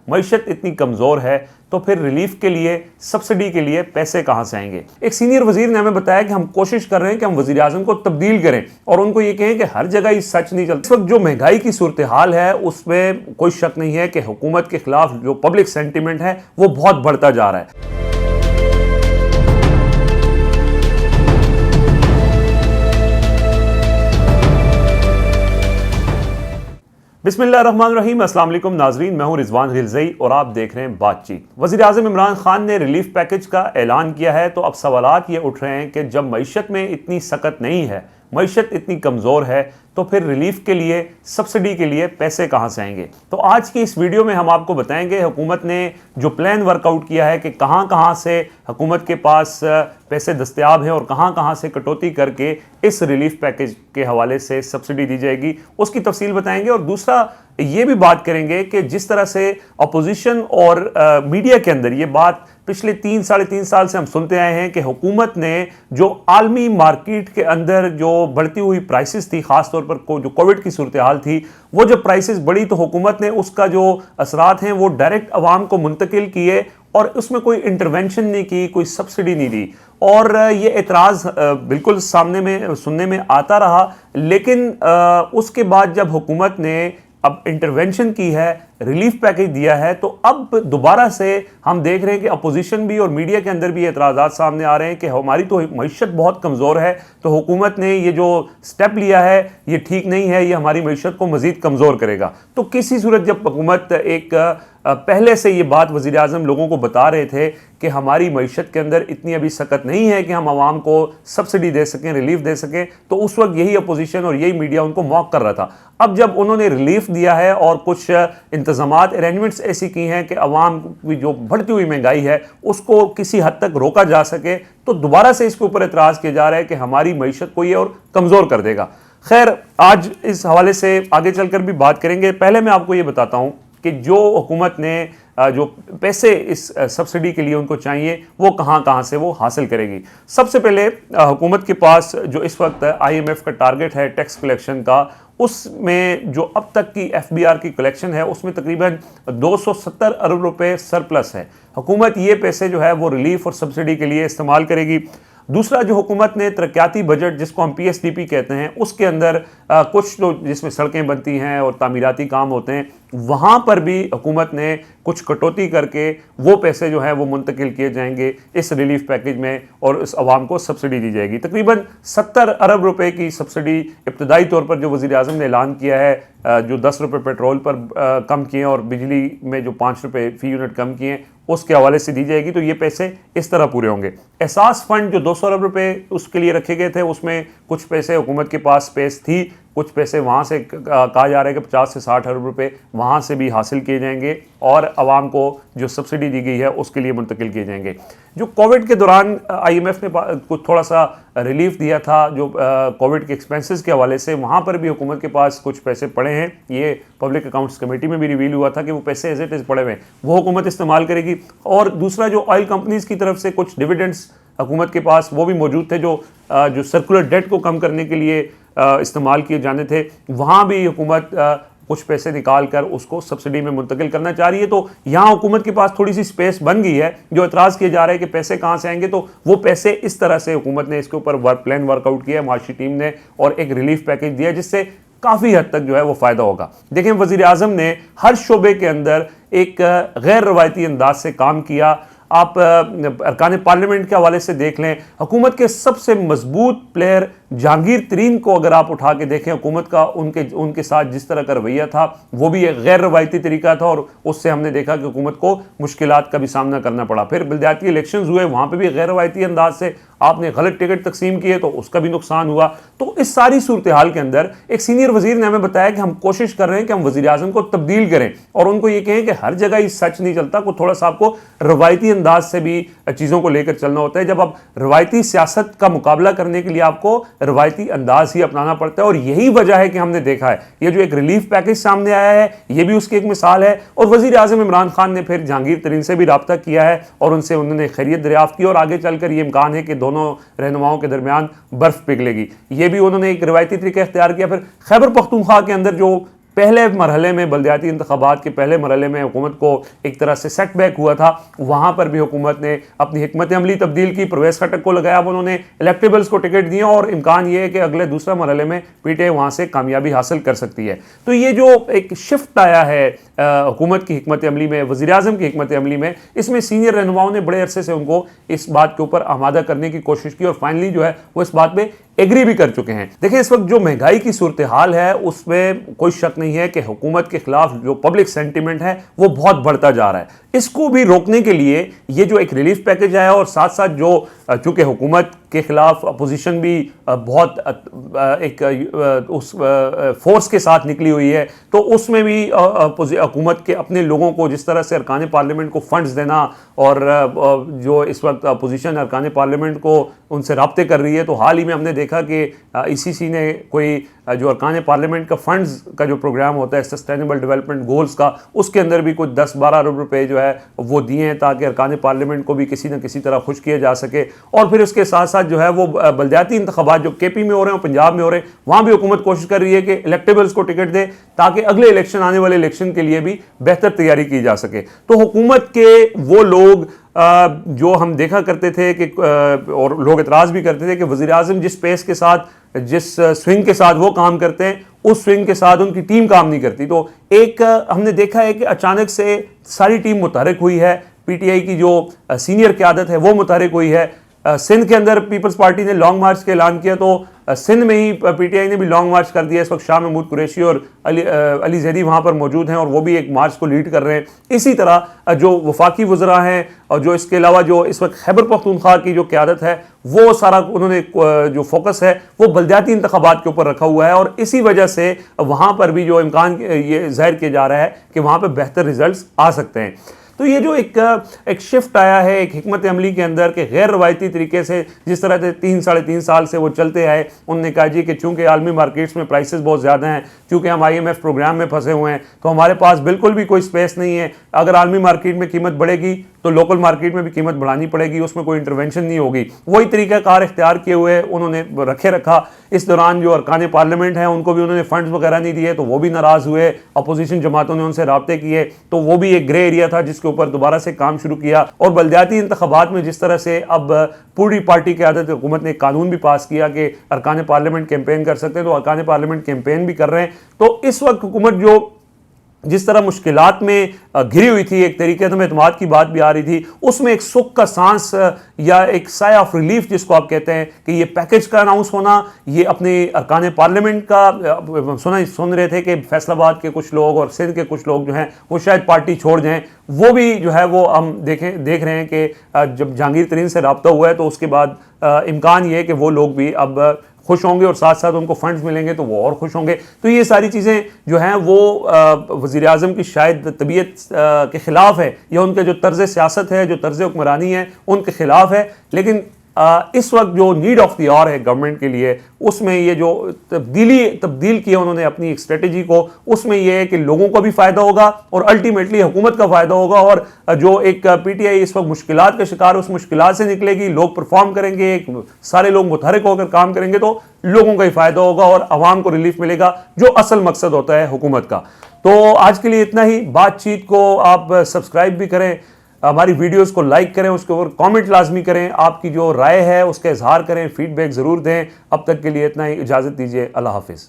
मईशत इतनी कमज़ोर है तो फिर रिलीफ के लिए, सब्सिडी के लिए पैसे कहां से आएंगे। एक सीनियर वजीर ने हमें बताया कि हम कोशिश कर रहे हैं कि हम वजीर आजम को तब्दील करें और उनको ये कहें कि हर जगह ये सच नहीं चलता। इस वक्त जो महंगाई की सूरत हाल है उसमें कोई शक नहीं है कि हुकूमत के खिलाफ जो पब्लिक सेंटिमेंट है वो बहुत बढ़ता जा रहा है। बिस्मिल्लाहिर्रहमानिर्रहीम, अस्सलाम वालेकुम नाजरीन, मैं हूं रिजवान गिलज़ई और आप देख रहे हैं बातचीत। वज़ीर आज़म इमरान खान ने रिलीफ पैकेज का ऐलान किया है तो अब सवालात ये उठ रहे हैं कि जब मईशत में इतनी सकत नहीं है, मईशत इतनी कमज़ोर है तो फिर रिलीफ के लिए, सब्सिडी के लिए पैसे कहां से आएंगे। तो आज की इस वीडियो में हम आपको बताएंगे हुकूमत ने जो प्लान वर्कआउट किया है कि कहां कहां से हुकूमत के पास पैसे दस्तयाब हैं और कहां कहां से कटौती करके इस रिलीफ पैकेज के हवाले से सब्सिडी दी जाएगी, उसकी तफसील बताएंगे। और दूसरा ये भी बात करेंगे कि जिस तरह से अपोजिशन और मीडिया के अंदर ये बात पिछले 3-3.5 साल से हम सुनते आए हैं कि हुकूमत ने जो आलमी मार्केट के अंदर जो बढ़ती हुई प्राइसेस थी, खासतौर पर जो कोविड की सूरत हाल थी, वो जब प्राइसेस बढ़ी तो हुकूमत ने उसका जो असरात हैं वो डायरेक्ट अवाम को मुंतकिल किए और उसमें कोई इंटरवेंशन नहीं की, कोई सब्सिडी नहीं दी। और ये एतराज़ बिल्कुल सामने में सुनने में आता रहा, लेकिन उसके बाद जब हुकूमत ने अब इंटरवेंशन की है, रिलीफ पैकेज दिया है, तो अब दोबारा से हम देख रहे हैं कि अपोजिशन भी और मीडिया के अंदर भी एतराज़ात सामने आ रहे हैं कि हमारी तो मईशत बहुत कमज़ोर है, तो हुकूमत ने ये जो स्टेप लिया है ये ठीक नहीं है, ये हमारी मईशत को मज़ीद कमज़ोर करेगा। तो किसी सूरत जब हुकूमत एक पहले से ये बात वज़ीर आज़म लोगों को बता रहे थे कि हमारी मईशत के अंदर इतनी अभी सकत नहीं है कि हम आवाम को सब्सिडी दे सकें, रिलीफ दे सकें, तो उस वक्त यही अपोजिशन और यही मीडिया उनको मॉक कर रहा था। अब जब उन्होंने रिलीफ दिया है और कुछ इंतज़ामात, अरेंजमेंट्स ऐसी की हैं कि अवाम की जो बढ़ती हुई महंगाई है उसको किसी हद तक रोका जा सके, तो दोबारा से इसके ऊपर एतराज़ किया जा रहा है कि हमारी मईशत को ये और कमज़ोर कर देगा। खैर, आज इस हवाले से आगे चलकर भी बात करेंगे। पहले मैं आपको ये बताता हूँ कि जो हुकूमत ने जो पैसे इस सब्सिडी के लिए उनको चाहिए वो कहां कहां से वो हासिल करेगी। सबसे पहले हुकूमत के पास जो इस वक्त IMF का टारगेट है टैक्स कलेक्शन का, उसमें जो अब तक की FBR की कलेक्शन है उसमें तकरीबन 270 अरब रुपए सरप्लस है। हुकूमत ये पैसे जो है वो रिलीफ और सब्सिडी के लिए इस्तेमाल करेगी। दूसरा, जो हुकूमत ने तरक्याती बजट जिसको हम PSDP कहते हैं, उसके अंदर कुछ तो जिसमें सड़कें बनती हैं और तामीराती काम होते हैं, वहाँ पर भी हुकूमत ने कुछ कटौती करके वो पैसे जो है वो मुंतकिल किए जाएंगे इस रिलीफ पैकेज में और इस आवाम को सब्सिडी दी जाएगी। तकरीबन 70 अरब रुपए की सब्सिडी इब्तदाई तौर पर जो वज़ीर आज़म ने ऐलान किया है, जो 10 रुपये पेट्रोल पर कम किए और बिजली में जो 5 रुपये फ़ी यूनिट कम किए, उसके हवाले से दी जाएगी। तो ये पैसे इस तरह पूरे होंगे। एहसास फंड जो 200 अरब रुपए उसके लिए रखे गए थे, उसमें कुछ पैसे हुकूमत के पास स्पेस थी, कुछ पैसे वहाँ से कहा जा रहा है कि 50 से 60 अरब रुपए वहाँ से भी हासिल किए जाएंगे और आवाम को जो सब्सिडी दी गई है उसके लिए मुंतकिल किए जाएंगे। जो कोविड के दौरान IMF ने कुछ थोड़ा सा रिलीफ दिया था जो कोविड के एक्सपेंसेस के हवाले से, वहाँ पर भी हुकूमत के पास कुछ पैसे पड़े हैं। ये पब्लिक अकाउंट्स कमेटी में भी रिवील हुआ था कि वो पैसे एज इट इज़ पड़े हुए हैं, वो हुकूमत इस्तेमाल करेगी। और दूसरा, जो ऑयल कंपनीज़ की तरफ से कुछ डिविडेंड्स हुकूमत के पास वो भी मौजूद थे जो सर्कुलर डेट को कम करने के लिए इस्तेमाल किए जाने थे, वहाँ भी हुकूमत कुछ पैसे निकाल कर उसको सब्सिडी में मुंतकिल करना चाह रही है। तो यहाँ हुकूमत के पास थोड़ी सी स्पेस बन गई है। जो एतराज़ किया जा रहा है कि पैसे कहाँ से आएंगे, तो वो पैसे इस तरह से हुकूमत ने इसके ऊपर प्लान वर्कआउट किया है माशी टीम ने और एक रिलीफ पैकेज दिया जिससे काफ़ी हद तक जो है वो फ़ायदा होगा। देखें, वज़ीर आज़म ने हर शोबे के अंदर एक गैर रवायती अंदाज से काम किया। आप अरकान पार्लियामेंट के हवाले से देख लें, हुकूमत के सबसे मजबूत प्लेयर जहांगीर तरीन को अगर आप उठा के देखें, हुकूमत का उनके साथ जिस तरह का रवैया था वो भी एक गैर रवायती तरीका था और उससे हमने देखा कि हुकूमत को मुश्किलात का भी सामना करना पड़ा। फिर बलदियाती इलेक्शंस हुए, वहाँ पे भी गैर रवायती अंदाज से आपने गलत टिकट तकसीम किए तो उसका भी नुकसान हुआ। तो इस सारी सूरत हाल के अंदर एक सीनियर वजीर ने हमें बताया कि हम कोशिश कर रहे हैं कि हम वजीर आजम को तब्दील करें और उनको ये कहें कि हर जगह ये सच नहीं चलता, को थोड़ा सा आपको रवायती अंदाज से भी चीज़ों को लेकर चलना होता है। जब आप रवायती सियासत का मुकाबला करने के लिए आपको रवायती अंदाज ही अपनाना पड़ता है और यही वजह है कि हमने देखा है ये जो एक रिलीफ पैकेज सामने आया है ये भी उसकी एक मिसाल है। और वजीर आजम इमरान खान ने फिर जहांगीर तरीन से भी रब्ता किया है और उनसे उन्होंने खैरियत दरियाफ्त की और आगे चलकर ये इम्कान है कि दोनों रहनुमाओं के दरमियान बर्फ पिघलेगी। ये भी उन्होंने एक रिवायती तरीका इख्तियार किया। फिर खैबर पख्तूनख्वा के अंदर जो पहले मरहले में बल्दियाती इंतखाबात के पहले मरहले में हुकूमत को एक तरह से सेटबैक हुआ था, वहाँ पर भी हुकूमत ने अपनी हिकमत अमली तब्दील की। परवेज़ खटक को लगाया, अब उन्होंने इलेक्टेबल्स को टिकट दिया और इम्कान ये है कि अगले दूसरे मरहले में पीटीआई वहाँ से कामयाबी हासिल कर सकती है। तो ये जो एक शिफ्ट आया है हुकूमत की हिकमत अमली में, वज़ीर-ए-आज़म की हिकमत अमली में, इसमें सीनियर रहनुमाओं ने बड़े अरसे से उनको इस बात के ऊपर आमादा करने की कोशिश की और फाइनली जो है वो इस बात पे एग्री भी कर चुके हैं। देखिए, इस वक्त जो महंगाई की सूरत हाल है उसमें कोई शक नहीं है कि हुकूमत के खिलाफ जो पब्लिक सेंटिमेंट है वो बहुत बढ़ता जा रहा है। इसको भी रोकने के लिए ये जो एक रिलीफ पैकेज आया और साथ साथ जो चूंकि हुकूमत के खिलाफ अपोजिशन भी बहुत एक उस फोर्स के साथ निकली हुई है, तो उसमें भी हुकूमत के अपने लोगों को जिस तरह से अरकान पार्लियामेंट को फंड्स देना और जो इस वक्त अपोजिशन अरकान पार्लियामेंट को उनसे रब्ते कर रही है, तो हाल ही में हमने देखा कि ICC ने कोई जो अरकान पार्लियामेंट का फंड्स का जो प्रोग्राम होता है सस्टेनेबल डेवलपमेंट गोल्स का, उसके अंदर भी कुछ 10-12 अरब रुपए जो है वो दिए हैं ताकि अरकान पार्लियामेंट को भी किसी न किसी तरह खुश किया जा सके। और फिर उसके साथ साथ जो है वो बल्दियाती इंतखाबात जो KP में हो रहे हैं, पंजाब में हो रहे हैं, वहाँ भी हुकूमत कोशिश कर रही है कि इलेक्टेबल्स को टिकट दे ताकि अगले इलेक्शन, आने वाले इलेक्शन के लिए भी बेहतर तैयारी की जा सके। तो हुकूमत के वो लोग जो हम देखा करते थे कि और लोग इतराज़ भी करते थे कि वज़ीर-ए-आज़म जिस पेस के साथ, जिस स्विंग के साथ वो काम करते हैं, उस स्विंग के साथ उनकी टीम काम नहीं करती। तो एक हमने देखा है कि अचानक से सारी टीम मुतहरिक हुई है, PTI की जो सीनियर क़यादत है वो मुतहरिक हुई है। सिंध के अंदर पीपल्स पार्टी ने लॉन्ग मार्च का ऐलान किया, तो सिंध में ही PTI ने भी लॉन्ग मार्च कर दिया। इस वक्त शाह महमूद कुरैशी और अली जैदी वहाँ पर मौजूद हैं और वो भी एक मार्च को लीड कर रहे हैं। इसी तरह जो वफाकी वज़रा हैं और जो इसके अलावा जो इस वक्त खैबर पख्तूनख्वा की जो क़यादत है, वो सारा उन्होंने जो फोकस है वो बल्दियाती इंतखाबात के ऊपर रखा हुआ है और इसी वजह से वहाँ पर भी जो इम्कान ये ज़ाहिर किया जा रहा है कि वहाँ पर बेहतर रिजल्ट आ सकते हैं। तो ये जो एक शिफ्ट आया है एक हिकमत अमली के अंदर के गैर रवायती तरीके से, जिस तरह से 3-3.5 साल से वो चलते आए, उन्होंने कहा जी कि चूंकि आलमी मार्केट्स में प्राइसेस बहुत ज़्यादा हैं, क्योंकि हम IMF प्रोग्राम में फंसे हुए हैं, तो हमारे पास बिल्कुल भी कोई स्पेस नहीं है। अगर आलमी मार्केट में कीमत बढ़ेगी तो लोकल मार्केट में भी कीमत बढ़ानी पड़ेगी, उसमें कोई इंटरवेंशन नहीं होगी। वही तरीक़ाकार इख्तियार किए हुए उन्होंने रखा। इस दौरान जो अरकान पार्लियामेंट हैं उनको भी उन्होंने फंड्स वगैरह नहीं दिए, तो वो भी नाराज़ हुए। अपोजिशन जमातों ने उनसे राब्ते किए, तो वो भी एक ग्रे एरिया था जिसके ऊपर दोबारा से काम शुरू किया। और बल्दियाती इंतखाबात में जिस तरह से अब पूरी पार्टी की आदत हुकूमत ने कानून भी पास किया कि अरकान पार्लियामेंट कैंपेन कर सकते हैं, तो अरकान पार्लियामेंट कैंपेन भी कर रहे हैं। तो इस वक्त हुकूमत जो जिस तरह मुश्किलात में घिरी हुई थी, एक तरीके से एतमाद की बात भी आ रही थी, उसमें एक सुख का सांस या एक साय ऑफ रिलीफ जिसको आप कहते हैं कि ये पैकेज का अनाउंस होना, ये अपने अरकान पार्लियामेंट का सुन रहे थे कि फैसलाबाद के कुछ लोग और सिंध के कुछ लोग जो हैं वो शायद पार्टी छोड़ जाएं, वो भी जो है वो हम देख रहे हैं कि जब जहांगीर तरीन से रब्ता हुआ है तो उसके बाद इम्कान ये है कि वो लोग भी अब खुश होंगे और साथ साथ उनको फंड्स मिलेंगे तो वो और खुश होंगे। तो ये सारी चीज़ें जो हैं वो वज़ीर-ए-आज़म की शायद तबीयत के ख़िलाफ़ है या उनके जो तर्ज़ सियासत है, जो तर्ज़ हुक्मरानी है, उनके ख़िलाफ़ है। लेकिन इस वक्त जो नीड ऑफ द आवर है गवर्नमेंट के लिए, उसमें ये जो तब्दील किया उन्होंने अपनी एक स्ट्रेटजी को, उसमें ये है कि लोगों को भी फ़ायदा होगा और अल्टीमेटली हुकूमत का फ़ायदा होगा। और जो एक PTI इस वक्त मुश्किलात का शिकार, उस मुश्किलात से निकलेगी, लोग परफॉर्म करेंगे, सारे लोग मुतहरिक होकर काम करेंगे, तो लोगों का ही फ़ायदा होगा और आवाम को रिलीफ मिलेगा, जो असल मकसद होता है हुकूमत का। तो आज के लिए इतना ही। बातचीत को आप सब्सक्राइब भी करें, हमारी वीडियोस को लाइक करें, उसके ऊपर कमेंट लाजमी करें, आपकी जो राय है उसका इजहार करें, फीडबैक ज़रूर दें। अब तक के लिए इतना ही, इजाज़त दीजिए, अल्लाह हाफिज़।